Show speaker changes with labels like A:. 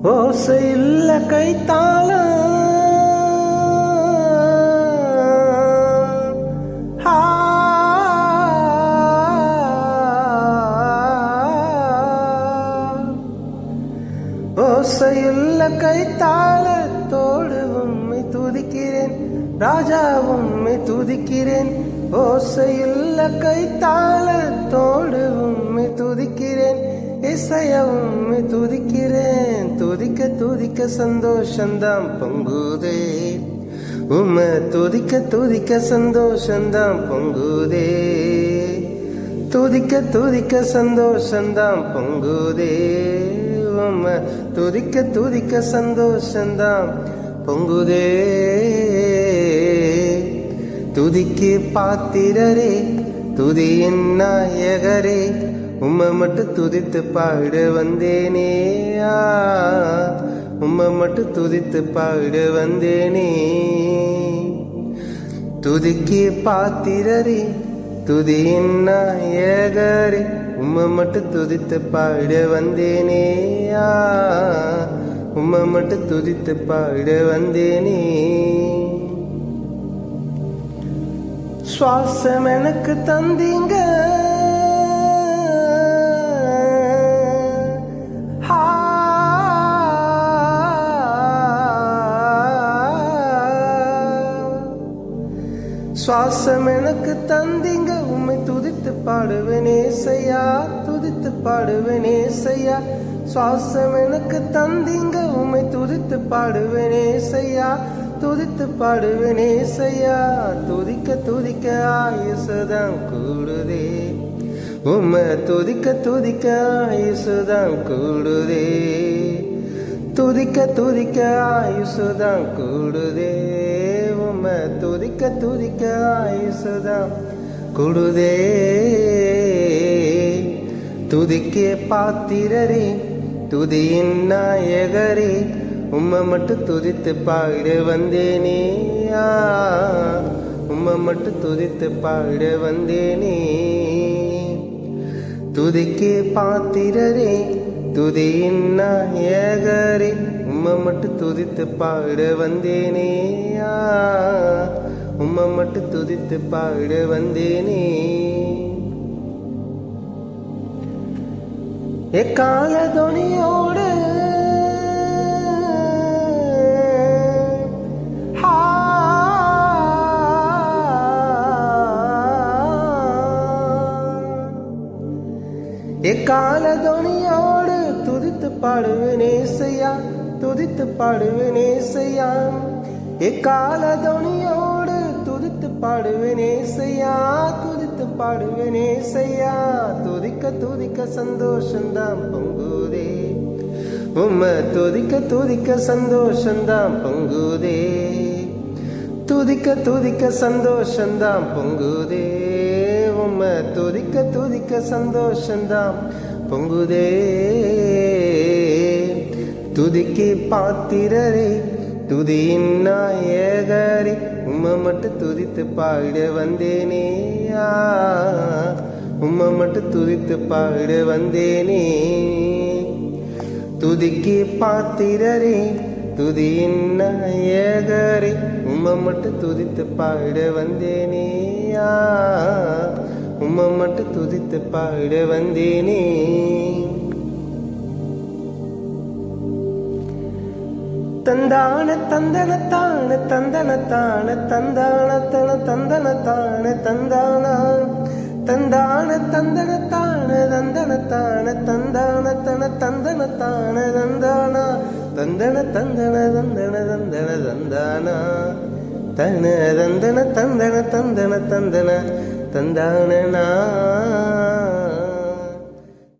A: ஓசையில்ல கைத்தாளம் ஓசையுள்ள கைத்தாளத்தோடு உம்மை துதிக்கிறேன் ராஜா, உம்மை துதிக்கிறேன். ஓசையுள்ள கைத்தாளத்தோடு உம்மை துதிக்கிறேன் இசைய உம்மை துதிக்கிறேன். துதிக்க துதிக்க சந்தோஷந்தான் பொங்குதே, உம்மை துதிக்க துதிக்க சந்தோஷந்தான் பொங்குதே. துதிக்க துதிக்க சந்தோஷந்தான் பொங்குதே, உம்மை துதிக்க துதிக்க சந்தோஷந்தான் பொங்குதே. துதிக்கு பாத்திரரே, துதியின் நாயகரே, உம்மை மட்டும் துதித்து பாட வந்தேனே. உம்மை மட்டும் துதித்து பாட வந்தேனே. துதிக்கு பாத்திரரே, துதியின் நாயகரே, உம்மை மட்டும் துதித்து பாட வந்தேனே. உம்மை மட்டும் துதித்து பாட வந்தேனே. சுவாசம் எனக்கு தந்தீங்க, சுவாசம் எனக்கு தந்தீங்க, உம்மை துதித்து பாடுவேனே செய்யா, துதித்து பாடுவேனே செய்யா. சுவாசம் எனக்கு தந்தீங்க, உம்மை துதித்து பாடுவேனே செய்யா, துதித்து பாடுவேனே செய்யா. துதிக்க துதிக்க ஆயுசுதான் கூடுதே, உம்மை துதிக்க துதிக்க ஆயுசுதான் கூடுதே. துதிக்க துதிக்க ஆயுசுதான் கூடுதே, உம்மை துதிக்க துதிக்க ஆயுசுதான் கூடுதே. துதிக்க பாத்திரரே, துதியின் நாயகரே, உம்மை மட்டும் துதித்து பாட வந்தேனே. உம்மை மட்டும் துதித்து பாட வந்தேனே. துதிக்கு பாத்திரரே, துதியின் நாயகரே, உம்மை மட்டும் துதித்து பாட வந்தேனே. உம்மை மட்டும் துதித்து பாட வந்தேனே. எக்கால துணியோடு எக்கால துணியோடு துதித்து பாடுவேனே செய்யா, துதித்து பாடுவேனே செய்யா. எக்கால துணியோடு துதித்து பாடுவேனே செய்யா, துதித்து பாடுவேனே செய்யா. துதிக்க துதிக்க சந்தோஷந்தான் பொங்குதே, உம்மை துதிக்க துதிக்க சந்தோஷந்தான் பொங்குதே. துதிக்க துதிக்க சந்தோஷந்தான் பொங்குதே, உம்மை துதிக்க துதிக்க சந்தோஷந்தான் பொங்குதே. துதிக்கு பாத்திரரே, துதியின் நாயகரே, உம்மை மட்டும் துதித்து பாட வந்தேனே. உம்மை மட்டும் துதித்து பாட வந்தேனே. துதிக்கு பாத்திரரே, துதியின் நாயகரே, உம்மை மட்டும் துதித்து பாட வந்தேனே. உம்மை மட்டும் துதித்து பாட வந்தேனே. தந்தான தந்தன தான தந்தன தான தந்தான தன தந்தன தான தந்தான தந்தான தந்தன தான தந்தன தான தந்தான தன தந்தன தான தந்தான தந்தன தந்தன தந்தன தந்தன தந்தான தன தந்தன தந்தன தந்தன தந்தன தந்தான.